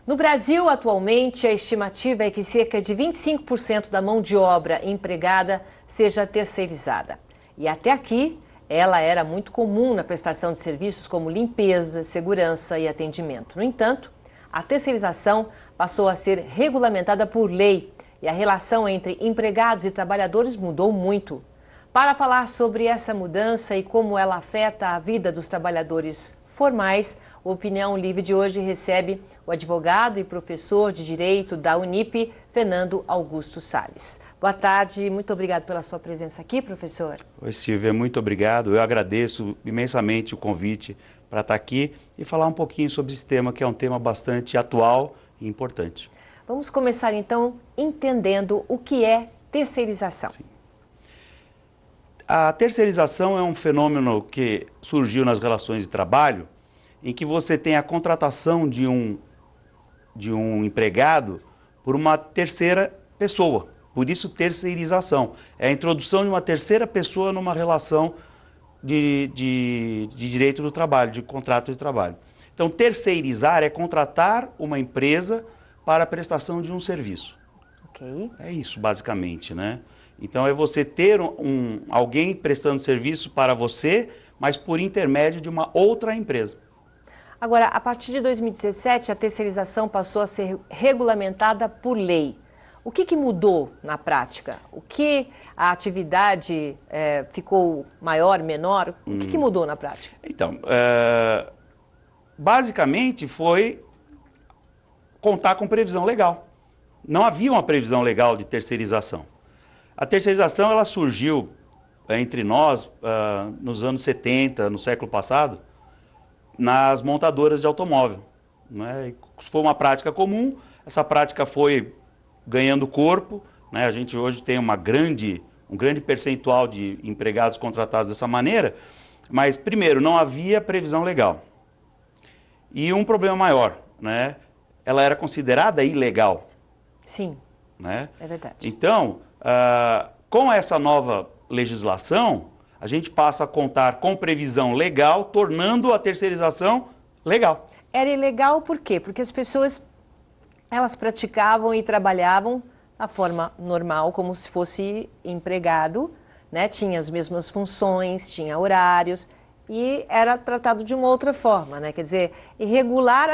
No Brasil, atualmente, a estimativa é que cerca de 25% da mão de obra empregada seja terceirizada. E até aqui, ela era muito comum na prestação de serviços como limpeza, segurança e atendimento. No entanto, a terceirização passou a ser regulamentada por lei e a relação entre empregados e trabalhadores mudou muito. Para falar sobre essa mudança e como ela afeta a vida dos trabalhadores formais, o Opinião Livre de hoje recebe o advogado e professor de Direito da Unip, Fernando Augusto Salles. Boa tarde, muito obrigado pela sua presença aqui, professor. Oi, Silvia, muito obrigado. Eu agradeço imensamente o convite para estar aqui e falar um pouquinho sobre esse tema, que é um tema bastante atual e importante. Vamos começar, então, entendendo o que é terceirização. Sim. A terceirização é um fenômeno que surgiu nas relações de trabalho, em que você tem a contratação de um empregado por uma terceira pessoa. Por isso, terceirização. É a introdução de uma terceira pessoa numa relação de direito do trabalho, de contrato de trabalho. Então, terceirizar é contratar uma empresa para a prestação de um serviço. Ok. É isso, basicamente, né? Então, é você ter alguém prestando serviço para você, mas por intermédio de uma outra empresa. Agora, a partir de 2017, a terceirização passou a ser regulamentada por lei. O que mudou na prática? O que a atividade ficou maior, menor? O que mudou na prática? Então, basicamente foi contar com previsão legal. Não havia uma previsão legal de terceirização. A terceirização ela surgiu entre nós nos anos 70, no século passado, nas montadoras de automóvel, né? Foi uma prática comum, essa prática foi ganhando corpo, né? A gente hoje tem um grande percentual de empregados contratados dessa maneira, mas primeiro, não havia previsão legal. E um problema maior, né? Ela era considerada ilegal. Sim, né? É verdade. Então, com essa nova legislação, a gente passa a contar com previsão legal, tornando a terceirização legal. Era ilegal por quê? Porque as pessoas, elas praticavam e trabalhavam da forma normal, como se fosse empregado, né? Tinha as mesmas funções, tinha horários e era tratado de uma outra forma, né? Quer dizer, irregular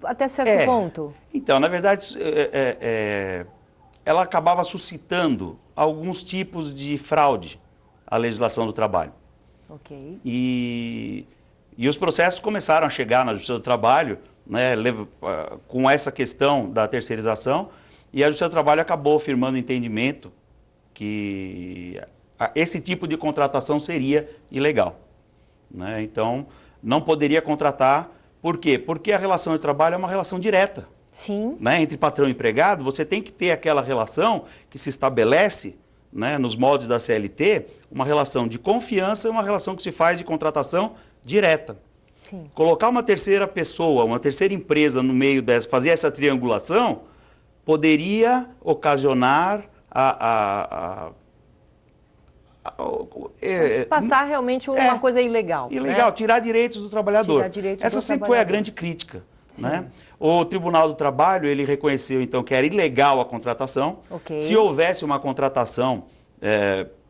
até certo ponto. Então, na verdade, ela acabava suscitando alguns tipos de fraude à legislação do trabalho. Ok. E os processos começaram a chegar na Justiça do Trabalho, né, com essa questão da terceirização, e a Justiça do Trabalho acabou firmando entendimento que esse tipo de contratação seria ilegal, né? Então, não poderia contratar. Por quê? Porque a relação de trabalho é uma relação direta. Sim. Né? Entre patrão e empregado, você tem que ter aquela relação que se estabelece, né, nos moldes da CLT, uma relação de confiança e uma relação que se faz de contratação direta. Sim. Colocar uma terceira pessoa, uma terceira empresa no meio dessa, fazer essa triangulação, poderia ocasionar passar realmente uma coisa ilegal. Ilegal, né? Tirar direitos do trabalhador. Tirar direitos Essa do sempre foi a trabalhador. grande crítica. Né? O Tribunal do Trabalho, ele reconheceu então que era ilegal a contratação. Ok. Se houvesse uma contratação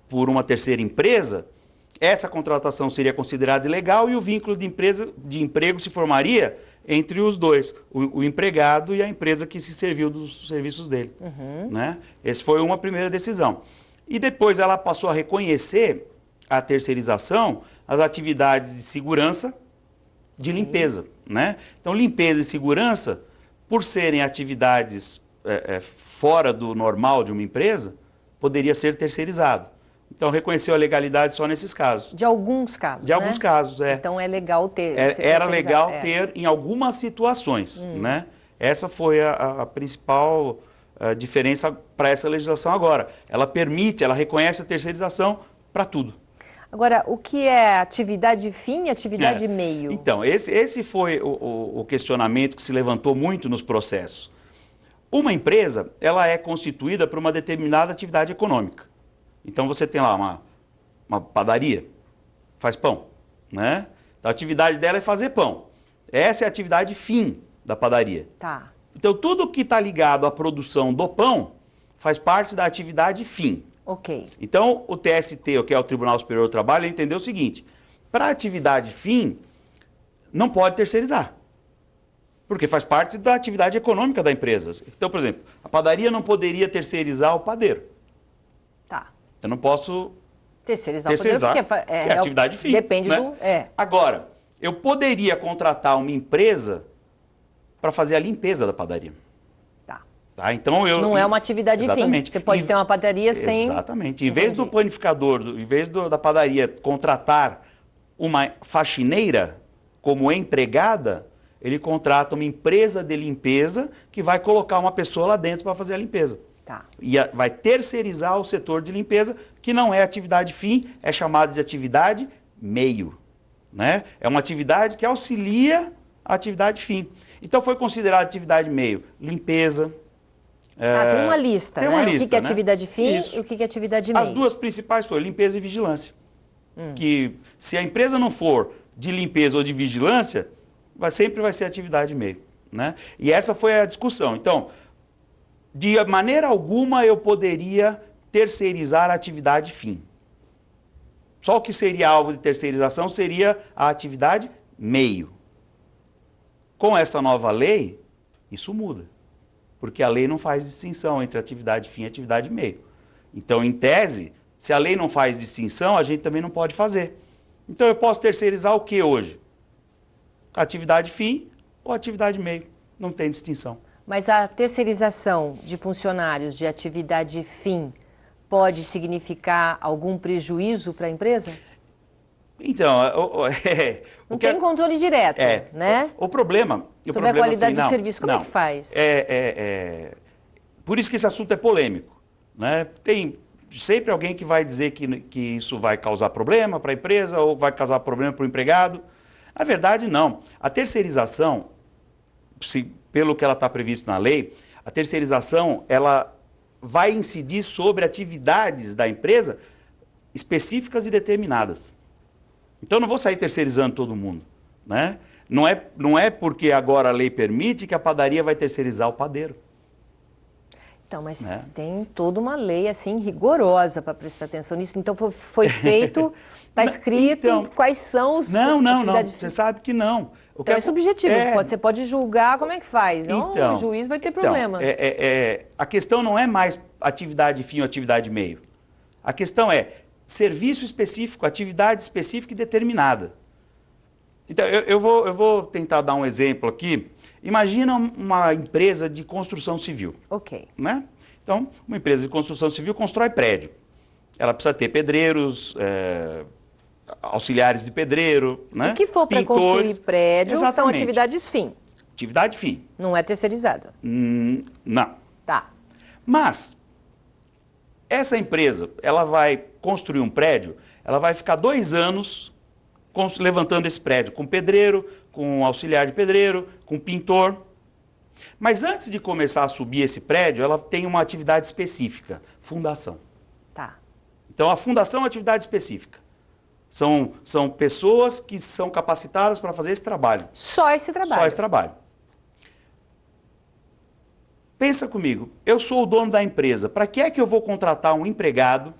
por uma terceira empresa, essa contratação seria considerada ilegal e o vínculo de emprego se formaria entre os dois, o empregado e a empresa que se serviu dos serviços dele. Né? Essa foi uma primeira decisão. E depois ela passou a reconhecer a terceirização, as atividades de segurança, de limpeza, né? Então, limpeza e segurança, por serem atividades fora do normal de uma empresa, poderia ser terceirizado. Então, reconheceu a legalidade só nesses casos. De alguns casos, De alguns casos, Então, é legal ter. Era legal ter em algumas situações, né? Essa foi a principal diferença para essa legislação agora. Ela reconhece a terceirização para tudo. Agora, o que é atividade fim e atividade meio? Então, esse foi o questionamento que se levantou muito nos processos. Uma empresa, ela é constituída por uma determinada atividade econômica. Então, você tem lá uma padaria, faz pão, né? Então, a atividade dela é fazer pão. Essa é a atividade fim da padaria. Tá. Então, tudo que está ligado à produção do pão faz parte da atividade fim. Ok. Então, o TST, que é o Tribunal Superior do Trabalho, entendeu o seguinte: para a atividade fim, não pode terceirizar, porque faz parte da atividade econômica da empresa. Então, por exemplo, a padaria não poderia terceirizar o padeiro. Tá. Eu não posso Terceirizar porque é atividade fim. Depende né? do... Agora, eu poderia contratar uma empresa para fazer a limpeza da padaria. Tá? Então não é uma atividade exatamente. fim. Você pode ter uma padaria sem... Exatamente. Em vez do panificador, em vez da padaria contratar uma faxineira como empregada, ele contrata uma empresa de limpeza que vai colocar uma pessoa lá dentro para fazer a limpeza. Tá. E vai terceirizar o setor de limpeza, que não é atividade fim, é chamada de atividade meio. Né? É uma atividade que auxilia a atividade fim. Então foi considerada atividade meio limpeza. Tem uma lista, tem né? Uma lista, o que é né? atividade fim Isso. e o que é atividade meio. As duas principais foram limpeza e vigilância. Que se a empresa não for de limpeza ou de vigilância, sempre vai ser atividade meio. Né? E essa foi a discussão. Então, de maneira alguma eu poderia terceirizar a atividade fim. Só o que seria alvo de terceirização seria a atividade meio. Com essa nova lei, isso muda. Porque a lei não faz distinção entre atividade fim e atividade meio. Então, em tese, se a lei não faz distinção, a gente também não pode fazer. Então, eu posso terceirizar o que hoje? Atividade fim ou atividade meio. Não tem distinção. Mas a terceirização de funcionários de atividade fim pode significar algum prejuízo para a empresa? Então, não tem controle direto, né? O problema... Sobre a qualidade do serviço, como é que faz? Por isso que esse assunto é polêmico. Né? Tem sempre alguém que vai dizer que isso vai causar problema para a empresa ou vai causar problema para o empregado. Na verdade, não. A terceirização, pelo que ela está prevista na lei, a terceirização ela vai incidir sobre atividades da empresa específicas e determinadas. Então, eu não vou sair terceirizando todo mundo. Né? Não é porque agora a lei permite que a padaria vai terceirizar o padeiro. Então, mas tem toda uma lei assim rigorosa para prestar atenção nisso. Então, foi feito, está escrito quais são os... Não. Você sabe que não. Então, é subjetivo. Você pode julgar como é que faz. Então, o juiz vai ter problema. A questão não é mais atividade fim ou atividade meio. A questão é serviço específico, atividade específica e determinada. Então, eu vou tentar dar um exemplo aqui. Imagina uma empresa de construção civil. Ok. Né? Então, uma empresa de construção civil constrói prédio. Ela precisa ter pedreiros, auxiliares de pedreiro, né? O que for para construir prédio são atividades fim. Atividade fim. Não é terceirizada. Não. Tá. Mas, essa empresa, ela vai construir um prédio, ela vai ficar 2 anos levantando esse prédio, com pedreiro, com auxiliar de pedreiro, com pintor. Mas antes de começar a subir esse prédio, ela tem uma atividade específica, fundação. Tá. Então, a fundação é uma atividade específica. São pessoas que são capacitadas para fazer esse trabalho. Só esse trabalho? Só esse trabalho. Pensa comigo, eu sou o dono da empresa. Para que é que eu vou contratar um empregado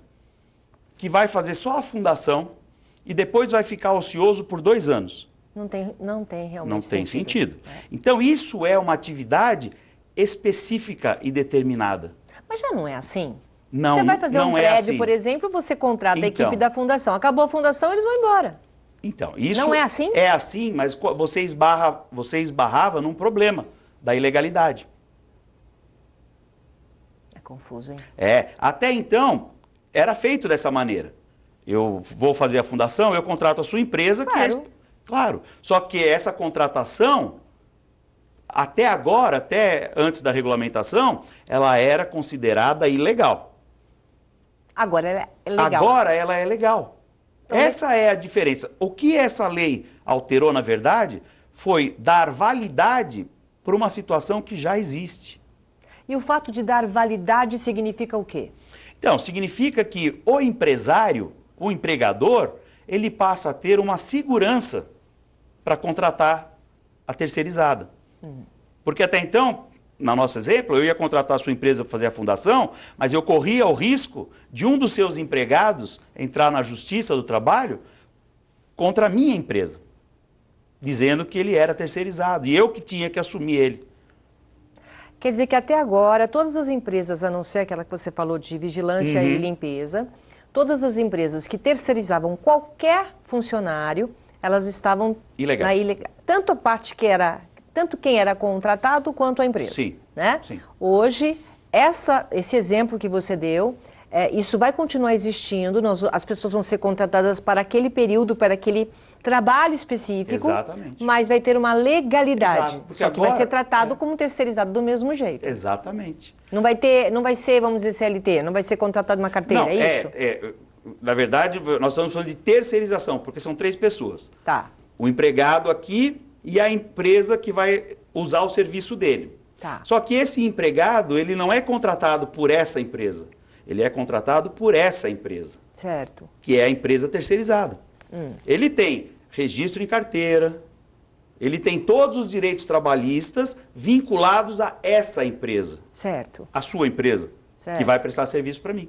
que vai fazer só a fundação e depois vai ficar ocioso por 2 anos? Não tem realmente Não tem sentido. Então, isso é uma atividade específica e determinada. Mas já não é assim? Não, você vai fazer um prédio, assim. Por exemplo, você contrata a equipe da fundação. Acabou a fundação, eles vão embora. Então, isso não é assim? É assim, mas você esbarrava num problema da ilegalidade. É confuso, hein? Até então, era feito dessa maneira. Eu vou fazer a fundação, eu contrato a sua empresa, Claro. Só que essa contratação, até agora, até antes da regulamentação, ela era considerada ilegal. Agora ela é legal. Agora ela é legal. Então, essa é a diferença. O que essa lei alterou, na verdade, foi dar validade para uma situação que já existe. E o fato de dar validade significa o quê? Então, significa que o empresário, o empregador, ele passa a ter uma segurança para contratar a terceirizada. Porque até então, no nosso exemplo, eu ia contratar a sua empresa para fazer a fundação, mas eu corria o risco de um dos seus empregados entrar na Justiça do Trabalho contra a minha empresa, dizendo que ele era terceirizado e eu que tinha que assumir ele. Quer dizer que até agora, todas as empresas, a não ser aquela que você falou de vigilância e limpeza, todas as empresas que terceirizavam qualquer funcionário, elas estavam ilegais. Tanto a parte que era, tanto quem era contratado quanto a empresa. Sim. Né? Sim. Hoje, esse exemplo que você deu, isso vai continuar existindo, as pessoas vão ser contratadas para aquele período, para aquele trabalho específico, Exatamente. mas vai ter uma legalidade. Exato, Só que vai ser tratado como terceirizado do mesmo jeito. Exatamente. Não vai ser, vamos dizer, CLT, não vai ser contratado na carteira, Não, é isso? Na verdade, nós estamos falando de terceirização, porque são 3 pessoas. Tá. O empregado aqui e a empresa que vai usar o serviço dele. Tá. Só que esse empregado, ele não é contratado por essa empresa. Ele é contratado por essa empresa. Certo. Que é a empresa terceirizada. Ele tem registro em carteira, ele tem todos os direitos trabalhistas vinculados a essa empresa. Certo. A sua empresa, Certo. que vai prestar serviço para mim.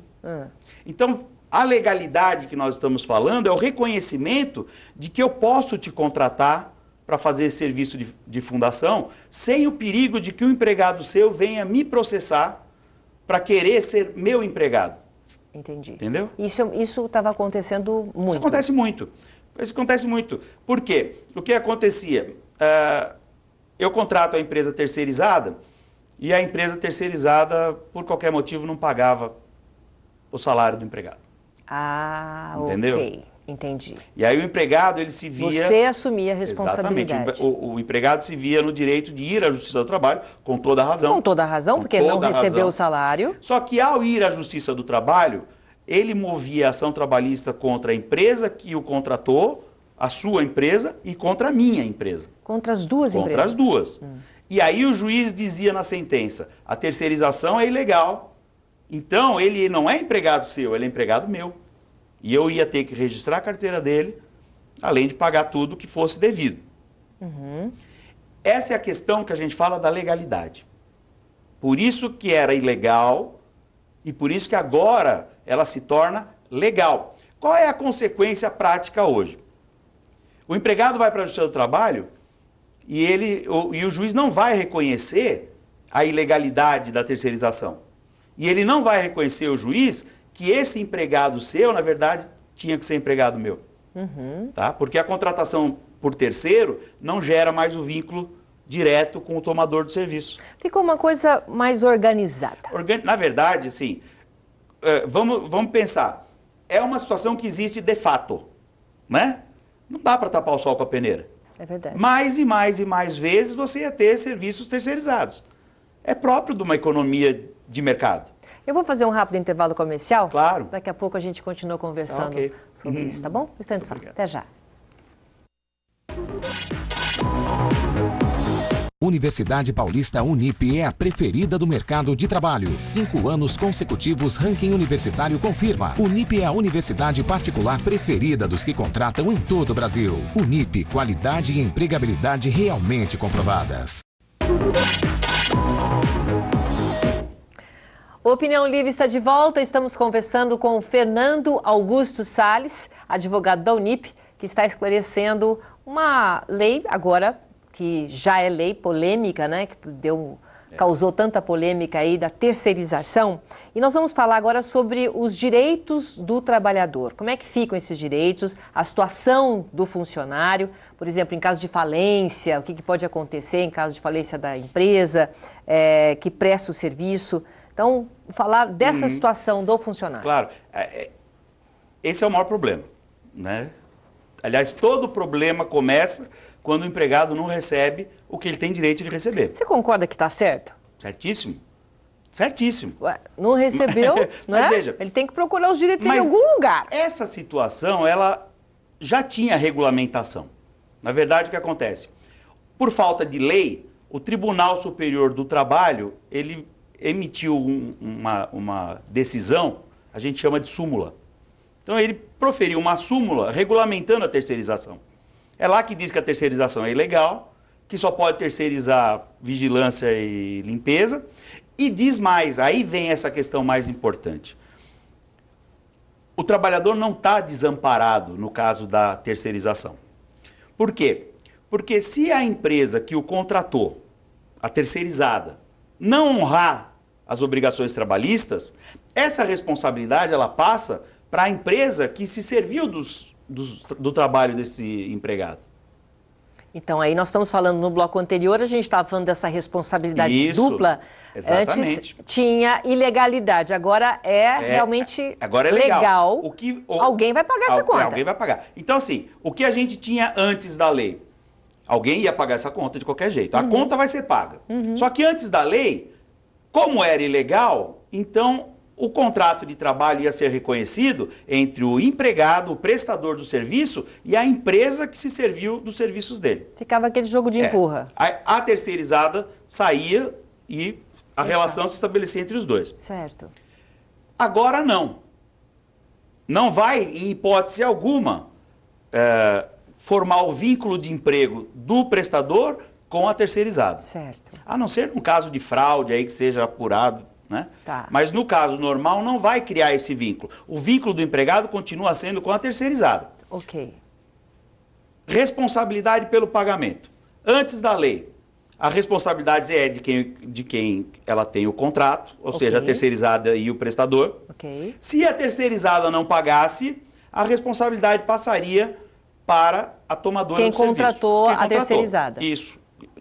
Então, a legalidade que nós estamos falando é o reconhecimento de que eu posso te contratar para fazer esse serviço de fundação sem o perigo de que um empregado seu venha me processar para querer ser meu empregado. Entendi. Entendeu? Isso estava acontecendo muito. Isso acontece muito. Isso acontece muito. Por quê? O que acontecia? Eu contrato a empresa terceirizada e a empresa terceirizada, por qualquer motivo, não pagava o salário do empregado. Ah, entendeu? Ok. Entendi. E aí o empregado, ele se via... Você assumia a responsabilidade. Exatamente. O empregado se via no direito de ir à Justiça do Trabalho, com toda a razão. Com toda a razão, porque não recebeu o salário. Só que ao ir à Justiça do Trabalho, ele movia a ação trabalhista contra a empresa que o contratou, a sua empresa, e contra a minha empresa. Contra as duas empresas? Contra as duas. E aí o juiz dizia na sentença, a terceirização é ilegal. Então, ele não é empregado seu, ele é empregado meu. E eu ia ter que registrar a carteira dele, além de pagar tudo que fosse devido. Essa é a questão que a gente fala da legalidade. Por isso que era ilegal e por isso que agora ela se torna legal. Qual é a consequência prática hoje? O empregado vai para a Justiça do Trabalho e o juiz não vai reconhecer a ilegalidade da terceirização. E ele não vai reconhecer o juiz que esse empregado seu, na verdade, tinha que ser empregado meu. Tá? Porque a contratação por terceiro não gera mais o vínculo direto com o tomador do serviço. Ficou uma coisa mais organizada. Na verdade, assim, vamos pensar. É uma situação que existe de fato, né? Não dá para tapar o sol com a peneira. É verdade. Mais e mais e mais vezes você ia ter serviços terceirizados. É próprio de uma economia de mercado. Eu vou fazer um rápido intervalo comercial. Claro. Daqui a pouco a gente continua conversando sobre isso, tá bom? Extensão. Até já. Universidade Paulista Unip é a preferida do mercado de trabalho. 5 anos consecutivos, ranking universitário confirma. Unip é a universidade particular preferida dos que contratam em todo o Brasil. Unip, qualidade e empregabilidade realmente comprovadas. O Opinião Livre está de volta. Estamos conversando com o Fernando Augusto Salles, advogado da Unip, que está esclarecendo uma lei agora, que já é lei polêmica, né? Que causou tanta polêmica aí da terceirização. E nós vamos falar agora sobre os direitos do trabalhador. Como é que ficam esses direitos, a situação do funcionário, por exemplo, em caso de falência, o que pode acontecer em caso de falência da empresa que presta o serviço. Então, falar dessa situação do funcionário. Claro, esse é o maior problema, né? Aliás, todo problema começa quando o empregado não recebe o que ele tem direito de receber. Você concorda que está certo? Certíssimo. Certíssimo. Ué, não recebeu, não é? Veja, ele tem que procurar os direitos em algum lugar. Essa situação, ela já tinha regulamentação. Na verdade, o que acontece? Por falta de lei, o Tribunal Superior do Trabalho, ele emitiu uma decisão, a gente chama de súmula, Então ele proferiu uma súmula regulamentando a terceirização. É lá que diz que a terceirização é ilegal, que só pode terceirizar vigilância e limpeza. E diz mais, aí vem essa questão mais importante. O trabalhador não está desamparado no caso da terceirização. Por quê? Porque se a empresa que o contratou, a terceirizada, não honrar as obrigações trabalhistas, essa responsabilidade ela passa para a empresa que se serviu do trabalho desse empregado. Então, aí nós estamos falando no bloco anterior, a gente estava falando dessa responsabilidade Isso, dupla. exatamente. Antes tinha ilegalidade, agora realmente agora é legal. Alguém vai pagar essa conta. Alguém vai pagar. Então, assim, o que a gente tinha antes da lei? Alguém ia pagar essa conta de qualquer jeito. A conta vai ser paga. Só que antes da lei, como era ilegal, então o contrato de trabalho ia ser reconhecido entre o empregado, o prestador do serviço e a empresa que se serviu dos serviços dele. Ficava aquele jogo de empurra. A terceirizada saía e a relação se estabelecia entre os dois. Certo. Agora não. Não vai, em hipótese alguma, formar o vínculo de emprego do prestador com a terceirizada. Certo. A não ser num caso de fraude aí que seja apurado, né? Tá. Mas no caso normal não vai criar esse vínculo. O vínculo do empregado continua sendo com a terceirizada. Ok. Responsabilidade pelo pagamento. Antes da lei, a responsabilidade é de quem ela tem o contrato, ou seja, a terceirizada e o prestador. Ok. Se a terceirizada não pagasse, a responsabilidade passaria para a tomadora do serviço. Quem contratou a terceirizada. Isso.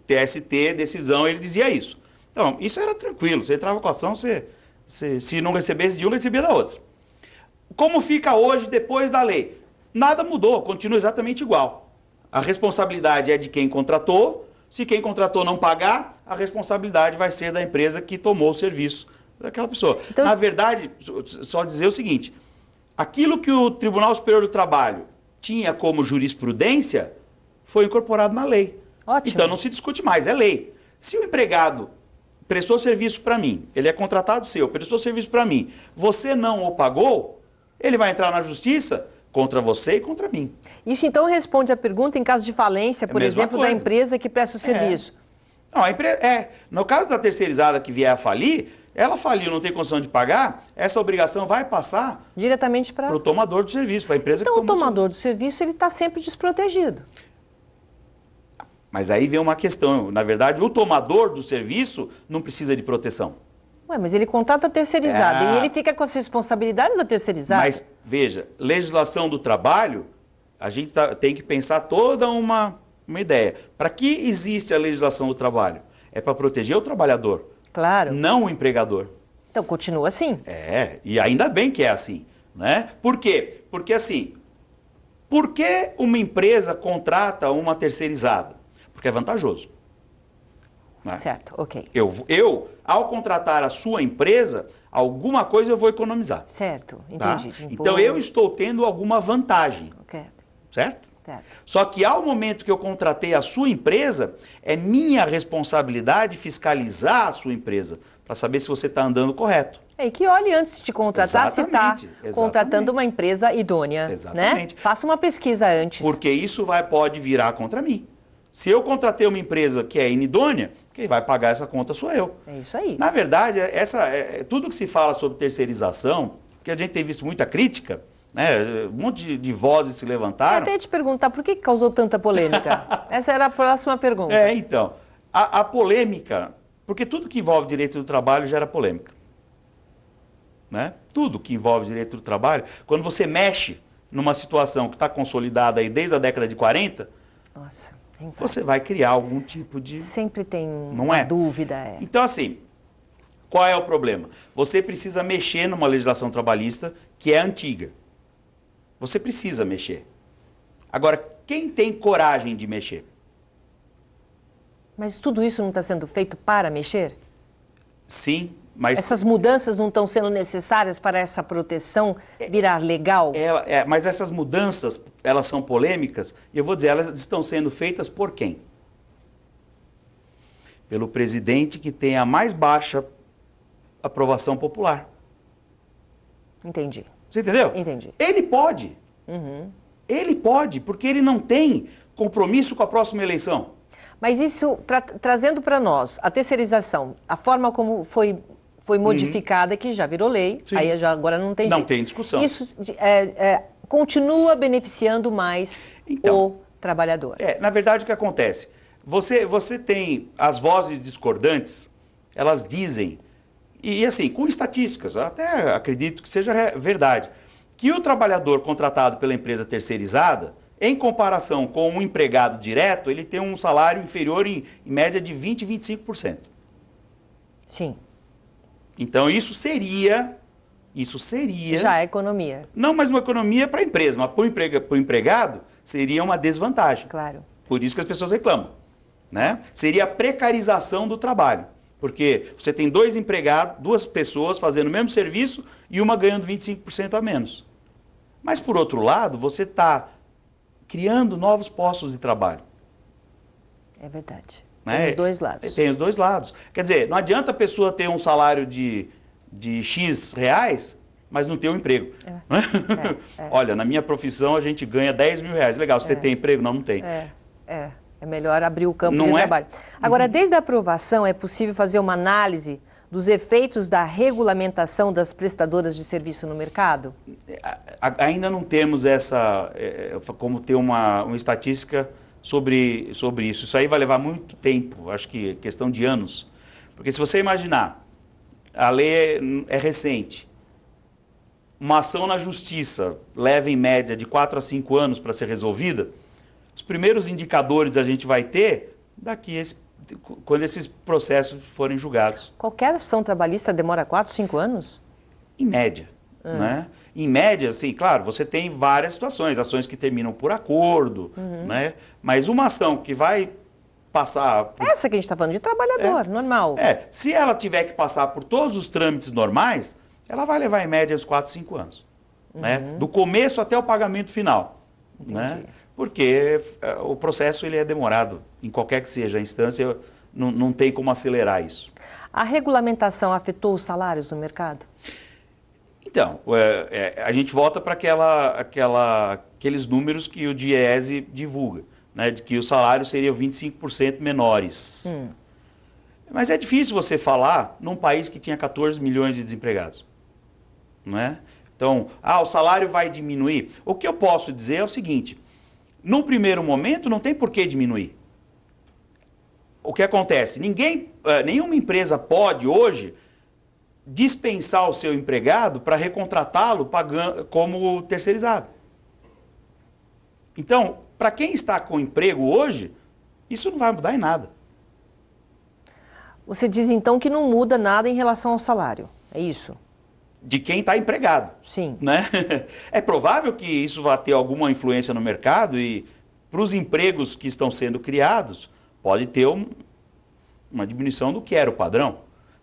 TST, decisão, ele dizia isso. Então, isso era tranquilo. Você entrava com a ação, se não recebesse de um, recebia da outra. Como fica hoje, depois da lei? Nada mudou, continua exatamente igual. A responsabilidade é de quem contratou. Se quem contratou não pagar, a responsabilidade vai ser da empresa que tomou o serviço daquela pessoa. Então, na verdade, só dizer o seguinte, aquilo que o Tribunal Superior do Trabalho tinha como jurisprudência foi incorporado na lei. Ótimo. Então não se discute mais, é lei. Se o empregado prestou serviço para mim, ele é contratado seu, prestou serviço para mim, você não o pagou, ele vai entrar na justiça contra você e contra mim. Isso então responde a pergunta em caso de falência, por exemplo, da empresa que presta o serviço. Não, no caso da terceirizada que vier a falir, ela faliu, não tem condição de pagar, essa obrigação vai passar diretamente para o tomador do serviço, para a empresa então, que tomou o tomador do serviço ele está sempre desprotegido. Mas aí vem uma questão, na verdade, o tomador do serviço não precisa de proteção. Ué, mas ele contrata a terceirizada e ele fica com as responsabilidades da terceirizada. Mas, veja, legislação do trabalho, a gente tem que pensar toda uma ideia. Para que existe a legislação do trabalho? É para proteger o trabalhador, claro, não o empregador. Então, continua assim. E ainda bem que é assim, né? Por quê? Porque assim, por que uma empresa contrata uma terceirizada? Porque é vantajoso. Né? Certo, ok. Eu, ao contratar a sua empresa, alguma coisa eu vou economizar. Certo, Tá? entendi. Então eu estou tendo alguma vantagem. Okay. Certo? Certo? Só que ao momento que eu contratei a sua empresa, é minha responsabilidade fiscalizar a sua empresa, para saber se você está andando correto. E que olhe antes de contratar se está contratando uma empresa idônea. Exatamente. Né? Faça uma pesquisa antes. Porque isso pode virar contra mim. Se eu contratei uma empresa que é inidônea, quem vai pagar essa conta sou eu. É isso aí. Na verdade, tudo que se fala sobre terceirização, que a gente tem visto muita crítica, né, um monte de vozes se levantaram. Eu até ia te perguntar, por que causou tanta polêmica? Essa era a próxima pergunta. Então, a polêmica, porque tudo que envolve direito do trabalho gera polêmica. Né? Tudo que envolve direito do trabalho, quando você mexe numa situação que está consolidada aí desde a década de 40, nossa, você vai criar algum tipo de... Sempre tem uma dúvida. Então, assim, qual é o problema? Você precisa mexer numa legislação trabalhista que é antiga. Você precisa mexer. Agora, quem tem coragem de mexer? Mas tudo isso não está sendo feito para mexer? Sim, mas... Essas mudanças não estão sendo necessárias para essa proteção virar legal? Mas essas mudanças, elas são polêmicas, e eu vou dizer, elas estão sendo feitas por quem? Pelo presidente que tem a mais baixa aprovação popular. Entendi. Você entendeu? Entendi. Ele pode. Ele pode, porque ele não tem compromisso com a próxima eleição. Mas isso, trazendo para nós, a terceirização, a forma como foi modificada, que já virou lei, Sim. aí já agora não tem Não jeito. tem discussão. Isso continua beneficiando mais o trabalhador. Na verdade, o que acontece? Você tem as vozes discordantes, elas dizem, e assim, com estatísticas, eu até acredito que seja verdade, que o trabalhador contratado pela empresa terceirizada, em comparação com um empregado direto, ele tem um salário inferior em média de 20% e 25%. Sim. Então isso seria... Já é economia. Não, mas uma economia para a empresa, mas para o empregado seria uma desvantagem. Claro. Por isso que as pessoas reclamam, né? Seria a precarização do trabalho. Porque você tem dois empregados, duas pessoas fazendo o mesmo serviço e uma ganhando 25% a menos. Mas, por outro lado, você está criando novos postos de trabalho. É verdade. Né? Tem os dois lados. Tem os dois lados. Quer dizer, não adianta a pessoa ter um salário de X reais, mas não ter um emprego. Olha, na minha profissão a gente ganha 10 mil reais. Legal, você tem emprego? Não, não tem. É melhor abrir o campo de Não é? trabalho. Agora, desde a aprovação, é possível fazer uma análise dos efeitos da regulamentação das prestadoras de serviço no mercado? Ainda não temos como ter uma estatística sobre isso. Isso aí vai levar muito tempo, acho que questão de anos. Porque se você imaginar, a lei é recente, uma ação na justiça leva em média de 4 a 5 anos para ser resolvida, os primeiros indicadores a gente vai ter quando esses processos forem julgados. Qualquer ação trabalhista demora 4, 5 anos? Em média. Né? Em média, sim, claro, você tem várias situações, ações que terminam por acordo, né? Mas uma ação que vai passar... Essa que a gente está falando de trabalhador, normal. Se ela tiver que passar por todos os trâmites normais, ela vai levar em média uns 4, 5 anos. Né? Do começo até o pagamento final. Né? Porque o processo ele é demorado, em qualquer que seja a instância, não tem como acelerar isso. A regulamentação afetou os salários no mercado? Então, a gente volta para aqueles números que o DIEESE divulga, né, de que os salários seriam 25% menores. Mas é difícil você falar num país que tinha 14 milhões de desempregados. Não é? Então, o salário vai diminuir. O que eu posso dizer é o seguinte, num primeiro momento não tem por que diminuir. O que acontece? Nenhuma empresa pode hoje dispensar o seu empregado para recontratá-lo como terceirizado. Então, para quem está com emprego hoje, isso não vai mudar em nada. Você diz então que não muda nada em relação ao salário, é isso? De quem está empregado. Sim. Né? É provável que isso vá ter alguma influência no mercado e para os empregos que estão sendo criados, pode ter uma diminuição do que era o padrão.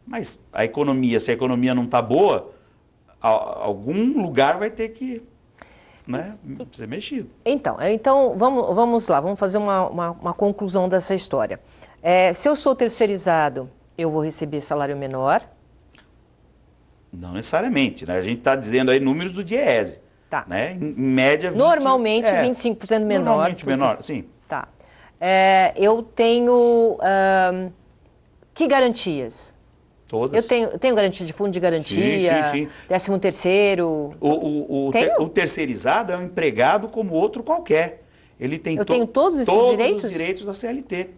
Mas a economia, se a economia não está boa, algum lugar vai ter que ser mexido. Então vamos lá, vamos fazer uma conclusão dessa história. Se eu sou terceirizado, eu vou receber salário menor? Não necessariamente, né? A gente está dizendo aí números do DIEESE. Tá. Né? Em média, normalmente 25% menor. Normalmente menor, sim. Tá. Eu tenho que garantias? Todas. Eu tenho garantia de fundo de garantia, sim. 13º. O terceirizado é um empregado como outro qualquer. Ele tem Eu tenho todos esses direitos? os direitos da CLT.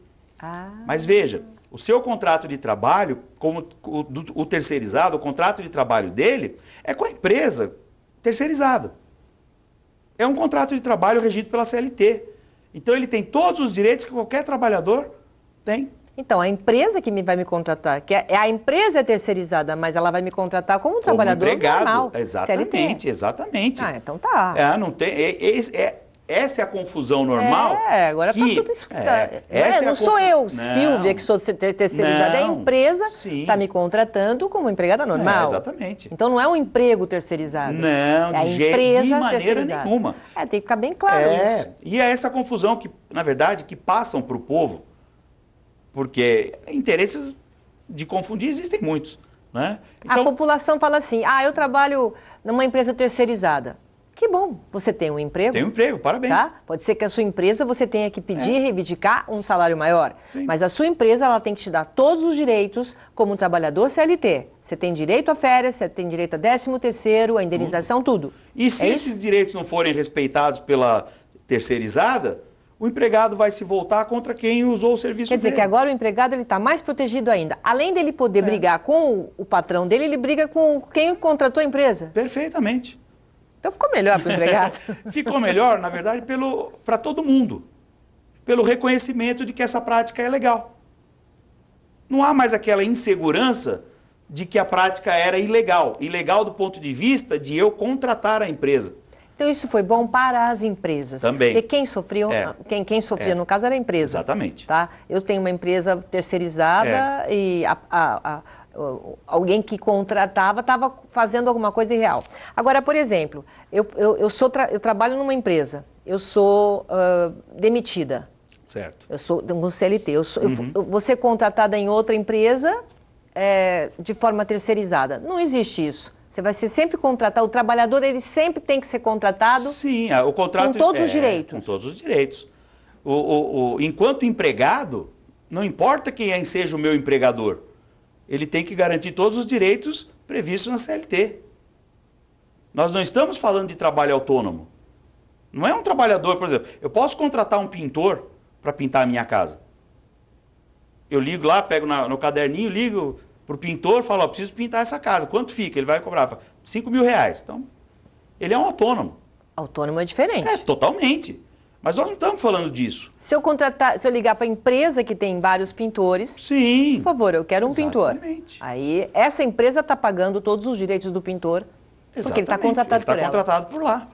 Ah. Mas veja, o seu contrato de trabalho, como o terceirizado, o contrato de trabalho dele é com a empresa terceirizada. É um contrato de trabalho regido pela CLT. Então ele tem todos os direitos que qualquer trabalhador tem. Então, a empresa que vai me contratar, a empresa é terceirizada, mas ela vai me contratar como um trabalhador empregado, normal. exatamente, CLT. exatamente. Então tá. Não tem, essa é a confusão normal. Agora tá tudo isso. Não sou eu, Silvia, que sou terceirizada, é a empresa está me contratando como empregada normal. Exatamente. Então não é um emprego terceirizado. Não, de maneira nenhuma. Tem que ficar bem claro isso. E é essa confusão que, na verdade, que passam para o povo, porque interesses de confundir existem muitos. né? A população fala assim, eu trabalho numa empresa terceirizada. Que bom, você tem um emprego. Tem um emprego, parabéns. Tá? Pode ser que a sua empresa você tenha que pedir, reivindicar um salário maior. Sim. Mas a sua empresa ela tem que te dar todos os direitos como um trabalhador CLT. Você tem direito a férias, você tem direito a 13º, a indenização, tudo. E se esses direitos não forem respeitados pela terceirizada, o empregado vai se voltar contra quem usou o serviço Quer dizer dele. que agora o empregado está mais protegido ainda. Além dele poder brigar com o patrão dele, ele briga com quem contratou a empresa. Perfeitamente. Então ficou melhor para o empregado. Ficou melhor, na verdade, para todo mundo. Pelo reconhecimento de que essa prática é legal. Não há mais aquela insegurança de que a prática era ilegal. Ilegal do ponto de vista de eu contratar a empresa. Então isso foi bom para as empresas. Também. Porque quem sofria, quem sofria no caso era a empresa. Exatamente. Tá? Eu tenho uma empresa terceirizada e alguém que contratava estava fazendo alguma coisa irreal. Agora, por exemplo, eu trabalho numa empresa, eu sou demitida. Certo. Eu sou um CLT. Eu vou ser contratada em outra empresa de forma terceirizada. Não existe isso. Você vai ser sempre contratado, o trabalhador ele sempre tem que ser contratado. Sim, o contrato com todos os direitos. Com todos os direitos. Enquanto empregado, não importa quem seja o meu empregador, ele tem que garantir todos os direitos previstos na CLT. Nós não estamos falando de trabalho autônomo. Não é um trabalhador, por exemplo, eu posso contratar um pintor para pintar a minha casa. Eu ligo lá, pego no caderninho, ligo para o pintor, falo, preciso pintar essa casa. Quanto fica? Ele vai cobrar R$5.000. Então, ele é um autônomo. Autônomo é diferente. Totalmente. Mas nós não estamos falando disso. Se eu ligar para a empresa que tem vários pintores, sim, por favor, eu quero um pintor. Exatamente. Aí, essa empresa está pagando todos os direitos do pintor, Exatamente. porque ele está contratado por ela. Ele está contratado por lá,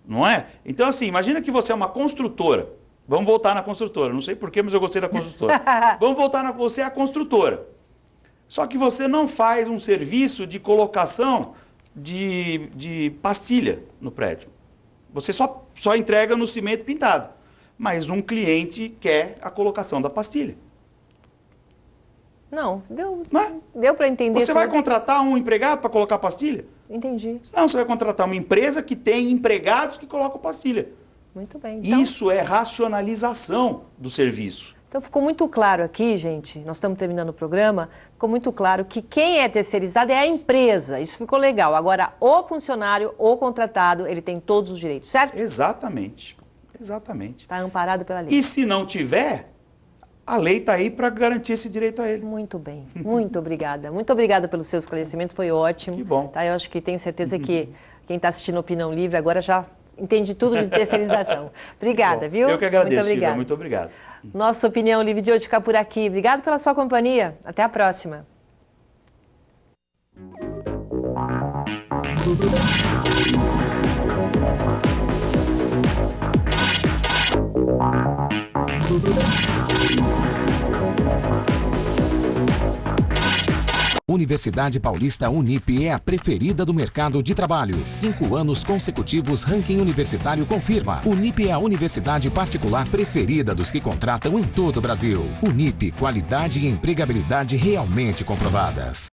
não é? Então, assim, imagina que você é uma construtora. Vamos voltar na construtora. Não sei porquê, mas eu gostei da construtora. Vamos voltar você é a construtora. Só que você não faz um serviço de colocação de pastilha no prédio. Você só entrega no cimento pintado. Mas um cliente quer a colocação da pastilha. Não, deu para entender. Você vai contratar um empregado para colocar pastilha? Entendi. Não, você vai contratar uma empresa que tem empregados que colocam pastilha. Muito bem. Então, isso é racionalização do serviço. Então ficou muito claro aqui, gente, nós estamos terminando o programa, ficou muito claro que quem é terceirizado é a empresa, isso ficou legal. Agora, o funcionário, o contratado, ele tem todos os direitos, certo? Exatamente, exatamente. Está amparado pela lei. E se não tiver, a lei está aí para garantir esse direito a ele. Muito bem, muito obrigada. Muito obrigada pelos seus esclarecimentos, foi ótimo. Que bom. Tá, eu acho que tenho certeza que quem está assistindo Opinião Livre agora já entende tudo de terceirização. Obrigada, viu? Eu que agradeço, muito Silvia, muito obrigado. Nossa Opinião Livre de hoje fica por aqui. Obrigado pela sua companhia. Até a próxima. Universidade Paulista Unip é a preferida do mercado de trabalho. 5 anos consecutivos, ranking universitário confirma. Unip é a universidade particular preferida dos que contratam em todo o Brasil. Unip, qualidade e empregabilidade realmente comprovadas.